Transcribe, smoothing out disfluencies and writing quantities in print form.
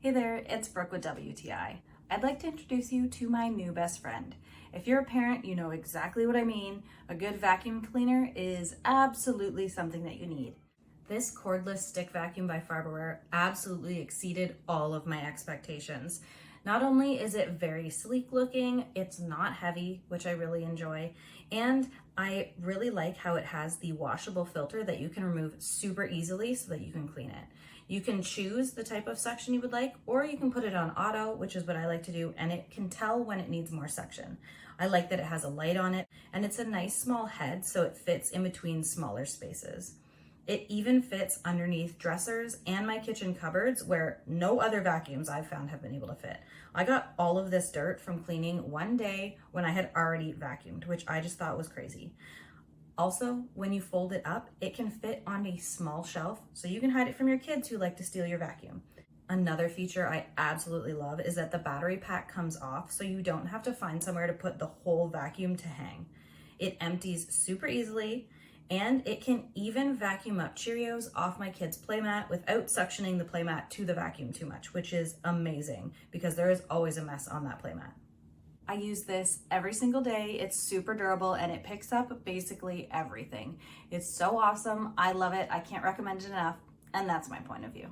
Hey there, it's Brooke with WTI. I'd like to introduce you to my new best friend. If you're a parent, you know exactly what I mean. A good vacuum cleaner is absolutely something that you need. This cordless stick vacuum by Farberware absolutely exceeded all of my expectations. Not only is it very sleek looking, it's not heavy, which I really enjoy, and I really like how it has the washable filter that you can remove super easily so that you can clean it. You can choose the type of suction you would like, or you can put it on auto, which is what I like to do, and it can tell when it needs more suction. I like that it has a light on it, and it's a nice small head, so it fits in between smaller spaces. It even fits underneath dressers and my kitchen cupboards where no other vacuums I've found have been able to fit. I got all of this dirt from cleaning one day when I had already vacuumed, which I just thought was crazy. Also, when you fold it up, it can fit on a small shelf, so you can hide it from your kids who like to steal your vacuum. Another feature I absolutely love is that the battery pack comes off, so you don't have to find somewhere to put the whole vacuum to hang. It empties super easily, and it can even vacuum up Cheerios off my kids' playmat without suctioning the playmat to the vacuum too much, which is amazing because there is always a mess on that playmat. I use this every single day. It's super durable and it picks up basically everything. It's so awesome. I love it. I can't recommend it enough. And that's my point of view.